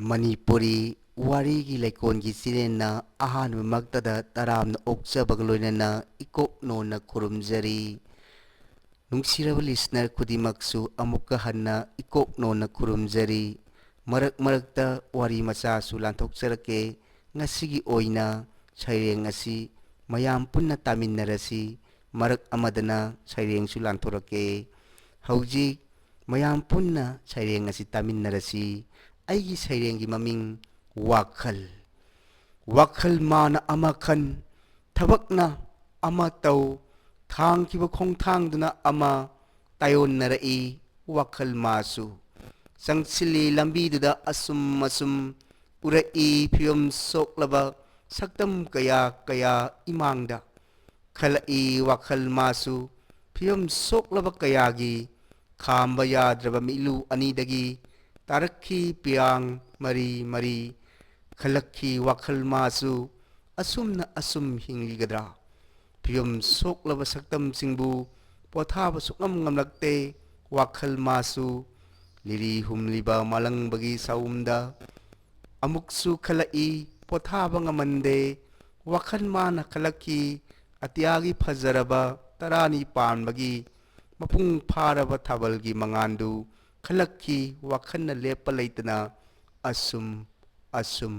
ꯃꯅꯤꯄꯨꯔꯤ ꯋꯥꯔꯤꯒꯤ ꯂꯩꯀꯣꯟꯒꯤ ꯆꯤꯔꯦꯟꯅ ꯑꯍꯥꯟꯕ ꯃꯛꯇꯗ ꯇꯔꯥꯝꯅ ꯑꯣꯛꯆꯕꯒ ꯂꯣꯏꯅꯅ ꯏꯀꯣꯛꯅꯣꯟꯅ ꯈꯨꯔꯨꯝꯖꯔꯤ꯫ ꯅꯨꯡꯁꯤꯔꯕ ꯂꯤꯁꯅꯔ ꯈꯨꯗꯤꯡꯃꯛꯁꯨ ꯑꯃꯨꯛꯀ ꯍꯟꯅ ꯏꯀꯣꯛꯅꯣꯟꯅ ꯈꯨꯔꯨꯝꯖꯔꯤ꯫ ꯃꯔꯛ ꯃꯔꯛꯇ ꯋꯥꯔꯤ ꯃꯆꯥꯁꯨ ꯂꯥꯟꯊꯣꯛꯆꯔꯛꯀꯦ꯫ ꯉꯁꯤꯒꯤ ꯑꯣꯏꯅ ꯁꯩꯔꯦꯡ ꯑꯁꯤ ꯃꯌꯥꯝ ꯄꯨꯟꯅ ꯇꯥꯃꯤꯟꯅꯔꯁꯤ꯫ ꯃꯔꯛ ꯑꯃꯗꯅ ꯁꯩꯔꯦꯡꯁꯨ ꯂꯥꯟꯊꯣꯔꯛꯀꯦ꯫ ꯍꯧꯖꯤꯛ ꯃꯌꯥꯝ ꯄꯨꯟꯅ ꯁꯩꯔꯦꯡ ꯑꯁꯤ ꯇꯥꯃꯤꯟꯅꯔꯁꯤ꯫ ꯑꯩꯒꯤ ꯁꯩꯔꯦꯡꯒꯤ ꯃꯃꯤꯡ ꯋꯥꯈꯜ꯫ ꯋꯥꯈꯜ ꯃꯥꯅ ꯑꯃ ꯈꯟ, ꯊꯕꯛꯅ ꯑꯃ ꯇꯧ, ꯊꯥꯡꯈꯤꯕ ꯈꯣꯡꯊꯥꯡꯗꯨꯅ ꯑꯃ ꯇꯥꯏꯑꯣꯟꯅꯔꯛꯏ ꯋꯥꯈꯜ ꯃꯥꯁꯨ꯫ ꯆꯪꯁꯤꯜꯂꯤ ꯂꯝꯕꯤꯗꯨꯗ ꯑꯁꯨꯝ ꯑꯁꯨꯝ, ꯎꯔꯛꯏ ꯐꯤꯕꯝ ꯁꯣꯛꯂꯕ ꯁꯛꯇꯝ ꯀꯌꯥ ꯀꯌꯥ ꯏꯃꯥꯡꯗ꯫ ꯈꯜꯂꯛꯏ ꯋꯥꯈꯜ ꯃꯥꯁꯨ ꯐꯤꯕꯝ ꯁꯣꯛꯂꯕ ꯀꯌꯥꯒꯤ, ꯈꯥꯝꯕ ꯌꯥꯗ꯭ꯔꯕ ꯃꯤꯠꯂꯨ ꯑꯅꯤꯗꯒꯤ ꯇꯥꯔꯛꯈꯤ ꯄꯤꯌꯥꯡ ꯃꯔꯤ ꯃꯔꯤ꯫ ꯈꯜꯂꯛꯈꯤ ꯋꯥꯈꯜ ꯃꯥꯁꯨ ꯑꯁꯨꯝꯅ ꯑꯁꯨꯝ ꯍꯤꯡꯂꯤꯒꯗ꯭ꯔꯥ? ꯐꯤꯕꯝ ꯁꯣꯛꯂꯕ ꯁꯛꯇꯝꯁꯤꯡꯕꯨ ꯄꯣꯊꯥꯕ ꯁꯨꯛꯉꯝ ꯉꯝꯂꯛꯇꯦ ꯋꯥꯈꯜ ꯃꯥꯁꯨ꯫ ꯂꯤꯔꯤ ꯍꯨꯝꯂꯤꯕ ꯃꯥꯂꯪꯕꯒꯤ ꯁꯥꯎꯝꯗ ꯑꯃꯨꯛꯁꯨ ꯈꯜꯂꯛꯏ ꯄꯣꯊꯥꯕ ꯉꯝꯃꯟꯗꯦ ꯋꯥꯈꯜ ꯃꯥꯅ꯫ ꯈꯜꯂꯛꯈꯤ ꯑꯇꯤꯌꯥꯒꯤ ꯐꯖꯔꯕ ꯇꯔꯥꯅꯤ ꯄꯥꯟꯕꯒꯤ ꯃꯄꯨꯡ ꯐꯥꯔꯕ ꯊꯥꯕꯜꯒꯤ ꯃꯉꯥꯟꯗꯨ꯫ ꯈꯜꯂꯛꯈꯤ ꯋꯥꯈꯜꯅ ꯂꯦꯞꯄ ꯂꯩꯇꯅ ꯑꯁꯨꯝ ꯑꯁꯨꯝ꯫